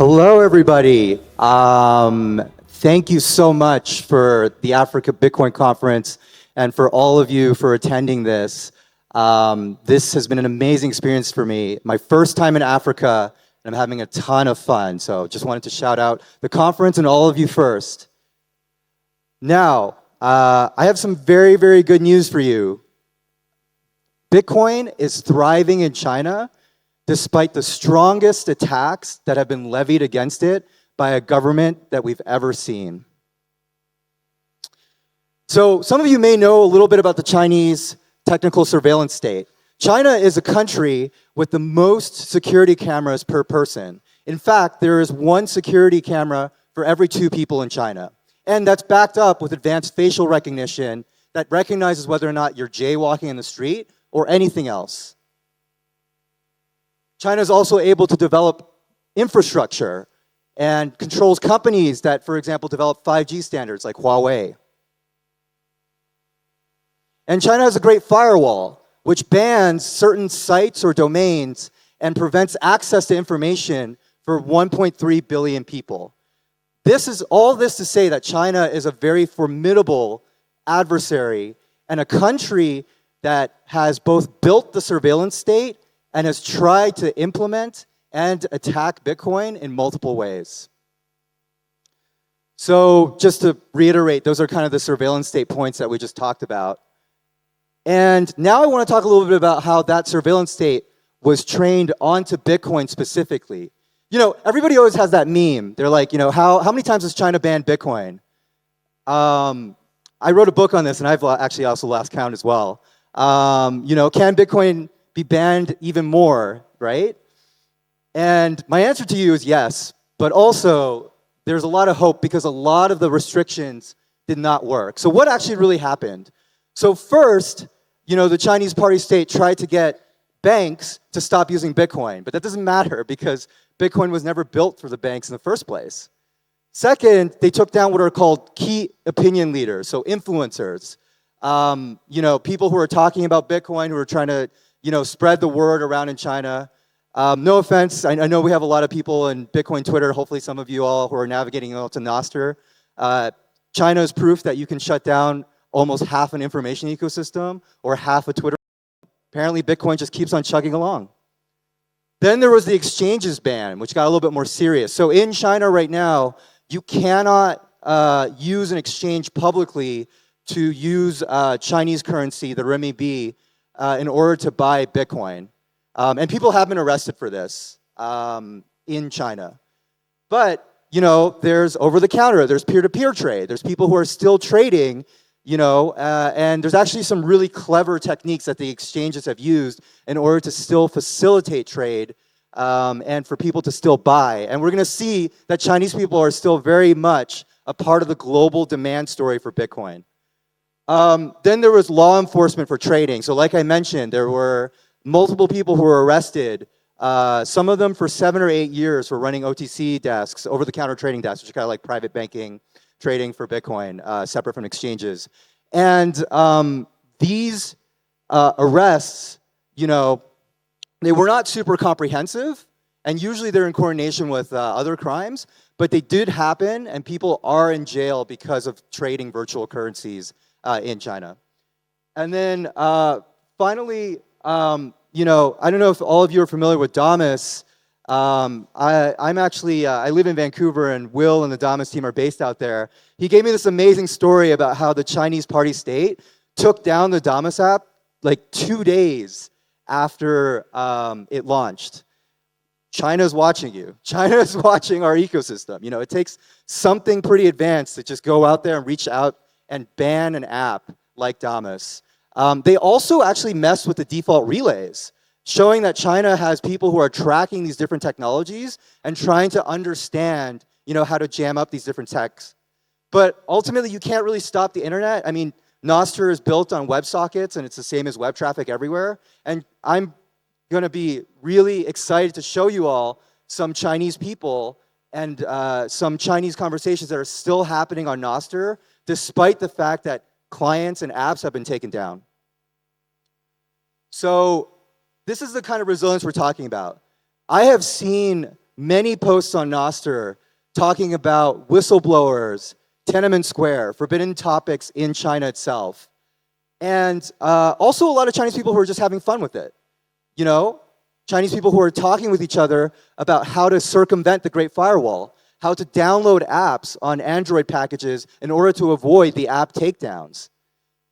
Hello, everybody. Thank you so much for the Africa Bitcoin Conference and for all of you for attending this. This has been an amazing experience for me. My first time in Africa, and I'm having a ton of fun. So just wanted to shout out the conference and all of you first. Now, I have some very, very good news for you. Bitcoin is thriving in China despite the strongest attacks that have been levied against it by a government that we've ever seen. So some of you may know a little bit about the Chinese technical surveillance state. China is a country with the most security cameras per person. In fact, there is one security camera for every 2 people in China. And that's backed up with advanced facial recognition that recognizes whether or not you're jaywalking in the street or anything else. China is also able to develop infrastructure and controls companies that, for example, develop 5G standards like Huawei. And China has a great firewall, which bans certain sites or domains and prevents access to information for 1.3 billion people. This is all this to say that China is a very formidable adversary and a country that has both built the surveillance state and has tried to implement and attack Bitcoin in multiple ways. So just to reiterate, those are kind of the surveillance state points that we just talked about. And now I want to talk a little bit about how that surveillance state was trained onto Bitcoin specifically. You know, everybody always has that meme. They're like, you know, how many times has China banned Bitcoin? I wrote a book on this, and I've actually also lost count as well. You know, can Bitcoin be banned even more, right? And my answer to you is yes, but also there's a lot of hope because a lot of the restrictions did not work. So what actually really happened? So first, you know, the Chinese party state tried to get banks to stop using Bitcoin, but that doesn't matter because Bitcoin was never built for the banks in the first place. Second, they took down what are called key opinion leaders, so influencers. You know, people who are talking about Bitcoin, who are trying to, you know, spread the word around in China. No offense, I know we have a lot of people in Bitcoin Twitter, hopefully some of you all who are navigating to Nostr. China is proof that you can shut down almost half an information ecosystem or half a Twitter. Apparently Bitcoin just keeps on chugging along. Then there was the exchanges ban, which got a little bit more serious. So in China right now, you cannot use an exchange publicly to use Chinese currency, the renminbi, in order to buy Bitcoin. And people have been arrested for this in China. But, you know, there's over-the-counter, there's peer-to-peer trade, there's people who are still trading, you know, and there's actually some really clever techniques that the exchanges have used in order to still facilitate trade and for people to still buy. And we're going to see that Chinese people are still very much a part of the global demand story for Bitcoin. Then there was law enforcement for trading. So like I mentioned, there were multiple people who were arrested, some of them for 7 or 8 years for running OTC desks, over-the-counter trading desks, which are kind of like private banking trading for Bitcoin, separate from exchanges. And these arrests, you know, they were not super comprehensive, and usually they're in coordination with other crimes, but they did happen, and people are in jail because of trading virtual currencies in China. And then finally, you know, I don't know if all of you are familiar with Damus. I'm actually, I live in Vancouver, and Will and the Damus team are based out there. He gave me this amazing story about how the Chinese party state took down the Damus app like 2 days after it launched. China's watching you. China's watching our ecosystem. You know, it takes something pretty advanced to just go out there and reach out and ban an app like Damus. They also actually mess with the default relays, showing that China has people who are tracking these different technologies and trying to understand, you know, how to jam up these different techs. But ultimately, you can't really stop the internet. I mean, Nostr is built on WebSockets, and it's the same as web traffic everywhere. And I'm going to be really excited to show you all some Chinese people and some Chinese conversations that are still happening on Nostr, despite the fact that clients and apps have been taken down. So this is the kind of resilience we're talking about. I have seen many posts on Nostr talking about whistleblowers, Tiananmen Square, forbidden topics in China itself. And also a lot of Chinese people who are just having fun with it. You know, Chinese people who are talking with each other about how to circumvent the Great Firewall, how to download apps on Android packages in order to avoid the app takedowns.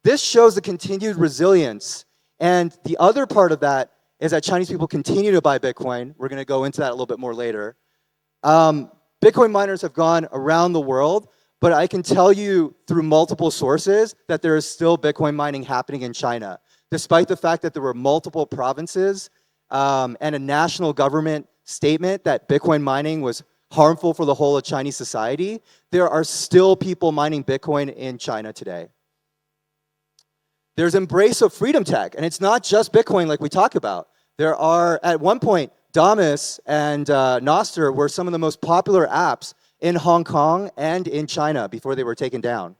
This shows the continued resilience. And the other part of that is that Chinese people continue to buy Bitcoin. We're going to go into that a little bit more later. Bitcoin miners have gone around the world, but I can tell you through multiple sources that there is still Bitcoin mining happening in China. Despite the fact that there were multiple provinces and a national government statement that Bitcoin mining was harmful for the whole of Chinese society, there are still people mining Bitcoin in China today. There's embrace of freedom tech, and it's not just Bitcoin like we talk about. There are, at one point, Damus and Nostr were some of the most popular apps in Hong Kong and in China before they were taken down.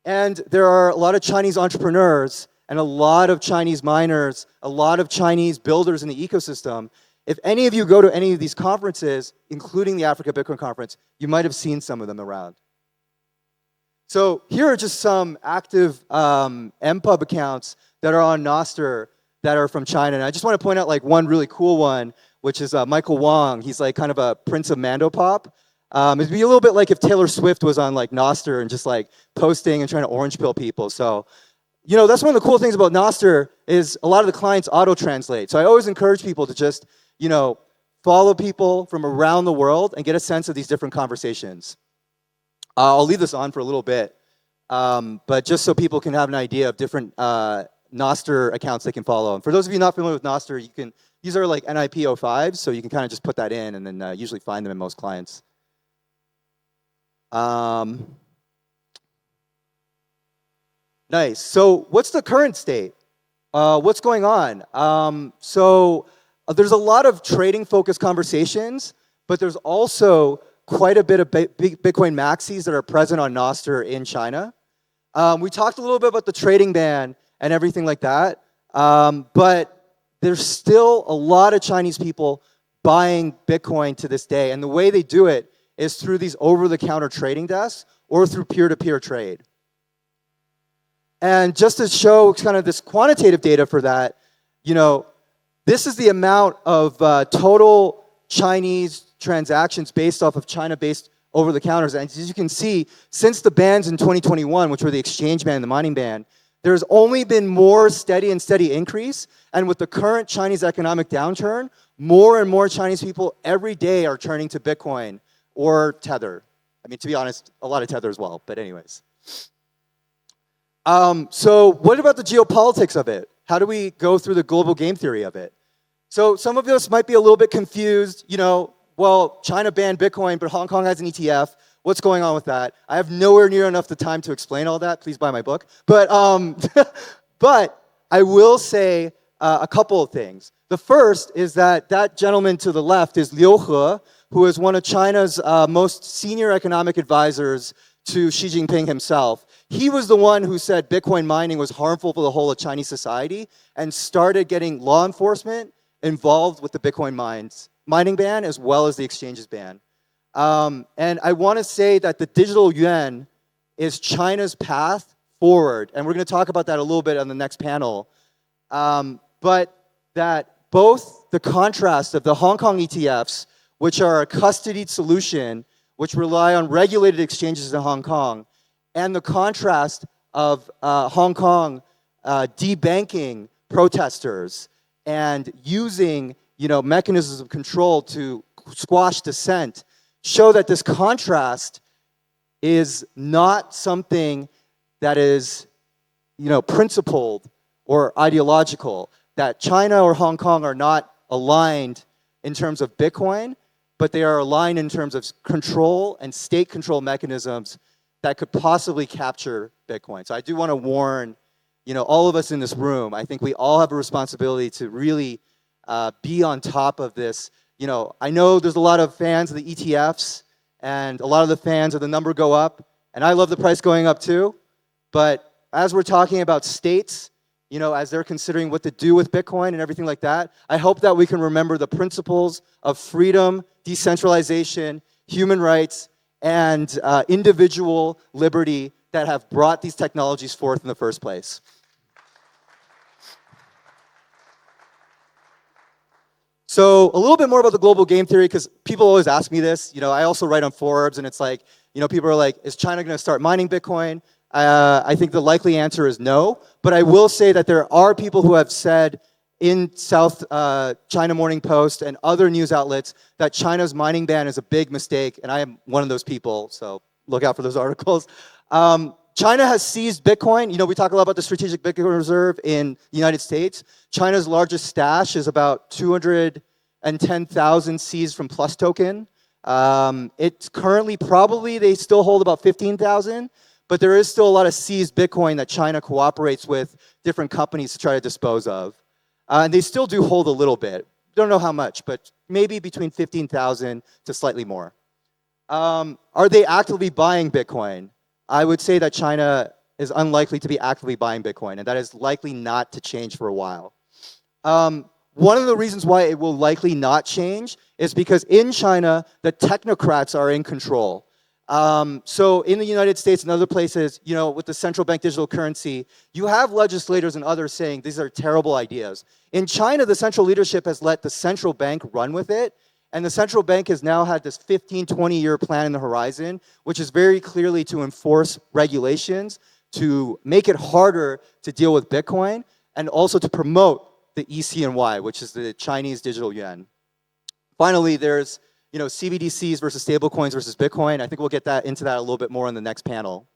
And there are a lot of Chinese entrepreneurs and a lot of Chinese miners, a lot of Chinese builders in the ecosystem. If any of you go to any of these conferences, including the Africa Bitcoin Conference, you might have seen some of them around. So here are just some active MPub accounts that are on Nostr that are from China. And I just want to point out like one really cool one, which is Michael Huang. He's like kind of a prince of Mandopop. It'd be a little bit like if Taylor Swift was on like Nostr and just like posting and trying to orange pill people. So, you know, that's one of the cool things about Nostr is a lot of the clients auto-translate. So I always encourage people to just, you know, follow people from around the world and get a sense of these different conversations. I'll leave this on for a little bit, but just so people can have an idea of different Nostr accounts they can follow. And for those of you not familiar with Nostr, you can, these are like NIP05s, so you can kind of just put that in and then usually find them in most clients. Nice. So what's the current state? What's going on? There's a lot of trading-focused conversations, but there's also quite a bit of Bitcoin maxis that are present on Nostr in China. We talked a little bit about the trading ban and everything like that, but there's still a lot of Chinese people buying Bitcoin to this day, and the way they do it is through these over-the-counter trading desks or through peer-to-peer trade. And just to show kind of this quantitative data for that, you know, this is the amount of total Chinese transactions based off of China-based over-the-counters. And as you can see, since the bans in 2021, which were the exchange ban and the mining ban, there's only been more steady increase. And with the current Chinese economic downturn, more and more Chinese people every day are turning to Bitcoin or Tether. I mean, to be honest, a lot of Tether as well, but anyways. So what about the geopolitics of it? How do we go through the global game theory of it? So some of us might be a little bit confused, you know, well, China banned Bitcoin, but Hong Kong has an ETF. What's going on with that? I have nowhere near enough the time to explain all that. Please buy my book. But, but I will say a couple of things. The first is that that gentleman to the left is Liu He, who is one of China's most senior economic advisors to Xi Jinping himself. He was the one who said Bitcoin mining was harmful for the whole of Chinese society and started getting law enforcement involved with the Bitcoin mining ban as well as the exchanges ban. And I want to say that the digital yuan is China's path forward. And we're going to talk about that a little bit on the next panel. But that both the contrast of the Hong Kong ETFs, which are a custodied solution, which rely on regulated exchanges in Hong Kong, and the contrast of Hong Kong debanking protesters and using, you know, mechanisms of control to squash dissent, show that this contrast is not something that is, you know, principled or ideological, that China or Hong Kong are not aligned in terms of Bitcoin, but they are aligned in terms of control and state control mechanisms that could possibly capture Bitcoin. So I do want to warn, you know, all of us in this room. I think we all have a responsibility to really be on top of this. You know, I know there's a lot of fans of the ETFs, and a lot of the fans of the number go up, and I love the price going up too. But as we're talking about states, you know, as they're considering what to do with Bitcoin and everything like that, I hope that we can remember the principles of freedom, decentralization, human rights, and individual liberty that have brought these technologies forth in the first place. So a little bit more about the global game theory, because people always ask me this. I also write on Forbes, and it's like, people are like, is China going to start mining Bitcoin? I think the likely answer is no. But I will say that there are people who have said in South China Morning Post and other news outlets that China's mining ban is a big mistake, and I am one of those people, so look out for those articles. China has seized Bitcoin. We talk a lot about the strategic Bitcoin reserve in the United States. China's largest stash is about 210,000 seized from Plus token. It's currently probably, they still hold about 15,000, but there is still a lot of seized Bitcoin that China cooperates with different companies to try to dispose of. And they still do hold a little bit. Don't know how much, but maybe between 15,000 to slightly more. Are they actively buying Bitcoin? I would say that China is unlikely to be actively buying Bitcoin, and that is likely not to change for a while. One of the reasons why it will likely not change is because in China, the technocrats are in control. So in the United States and other places, with the central bank digital currency, you have legislators and others saying these are terrible ideas. In China, the central leadership has let the central bank run with it, and the central bank has now had this 15, 20-year plan in the horizon, which is very clearly to enforce regulations, to make it harder to deal with Bitcoin, and also to promote the ECNY, which is the Chinese digital yuan. Finally, there's CBDCs versus stablecoins versus Bitcoin. I think we'll get into that a little bit more in the next panel.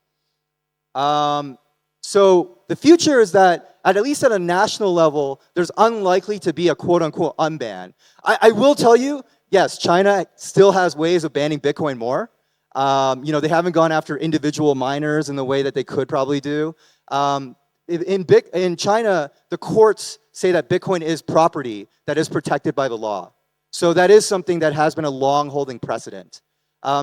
So the future is that, at least at a national level, there's unlikely to be a quote-unquote unban. I will tell you, yes, China still has ways of banning Bitcoin more. They haven't gone after individual miners in the way that they could probably do. In China, the courts say that Bitcoin is property that is protected by the law. So that is something that has been a long-holding precedent.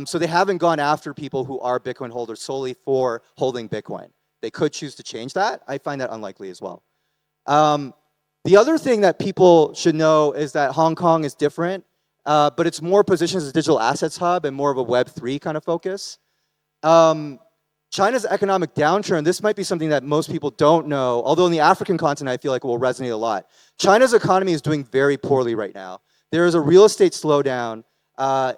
So they haven't gone after people who are Bitcoin holders solely for holding Bitcoin. They could choose to change that. I find that unlikely as well. The other thing that people should know is that Hong Kong is different, but it's more positioned as a digital assets hub and more of a Web3 kind of focus. China's economic downturn, this might be something that most people don't know, although in the African continent I feel like it will resonate a lot. China's economy is doing very poorly right now. There is a real estate slowdown.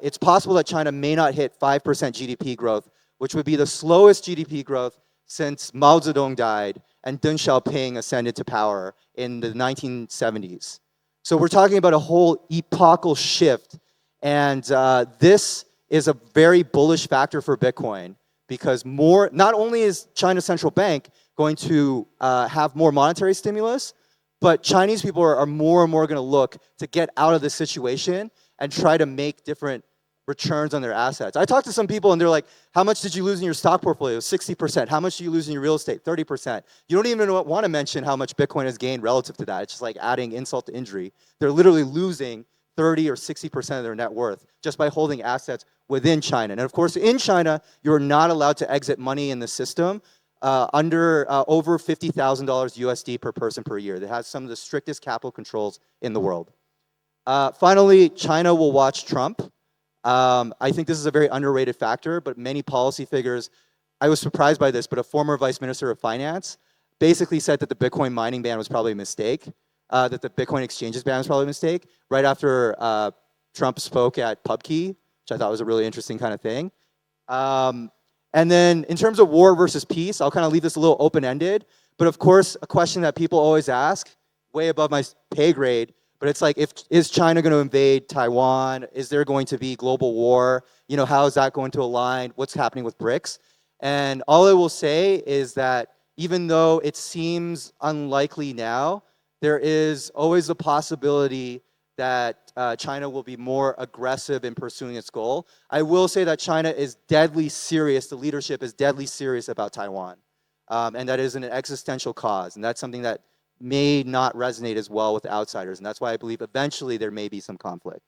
It's possible that China may not hit 5% GDP growth, which would be the slowest GDP growth since Mao Zedong died and Deng Xiaoping ascended to power in the 1970s. So we're talking about a whole epochal shift, and this is a very bullish factor for Bitcoin, because not only is China's central bank going to have more monetary stimulus, but Chinese people are more and more going to look to get out of this situation and try to make different returns on their assets. I talked to some people and they're like, how much did you lose in your stock portfolio? 60%. How much do you lose in your real estate? 30%. You don't even want to mention how much Bitcoin has gained relative to that. It's just like adding insult to injury. They're literally losing 30 or 60% of their net worth just by holding assets within China. And of course, in China, you're not allowed to exit money in the system under over $50,000 USD per person per year. That has some of the strictest capital controls in the world. Finally, China will watch Trump. I think this is a very underrated factor, but many policy figures, I was surprised by this, but a former vice minister of finance basically said that the Bitcoin mining ban was probably a mistake, that the Bitcoin exchanges ban was probably a mistake, right after Trump spoke at PubKey, which I thought was a really interesting kind of thing. And then in terms of war versus peace, I'll kind of leave this a little open-ended, but of course, a question that people always ask, way above my pay grade, but it's like, is China going to invade Taiwan? Is there going to be global war? How is that going to align? What's happening with BRICS? And all I will say is that even though it seems unlikely now, there is always the possibility that China will be more aggressive in pursuing its goal. I will say that China is deadly serious, the leadership is deadly serious about Taiwan. And that is an existential cause, and that's something that may not resonate as well with outsiders, and that's why I believe eventually there may be some conflict.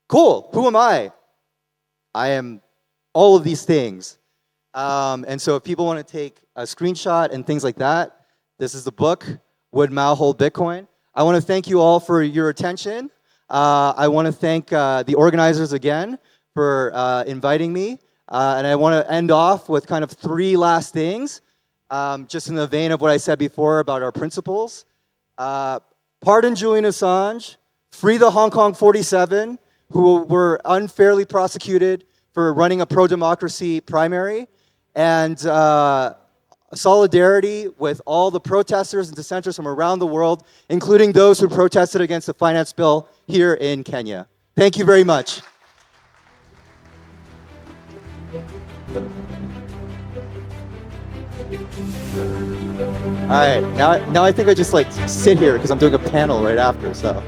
Cool, who am I? I am all of these things. And so if people want to take a screenshot and things like that, this is the book, Would Mao Hold Bitcoin? I want to thank you all for your attention. I want to thank the organizers again for inviting me. And I want to end off with kind of 3 last things, just in the vein of what I said before about our principles. Pardon Julian Assange, free the Hong Kong 47, who were unfairly prosecuted for running a pro-democracy primary, and solidarity with all the protesters and dissenters from around the world, including those who protested against the finance bill here in Kenya. Thank you very much. All right, now I think I just like sit here because I'm doing a panel right after, so.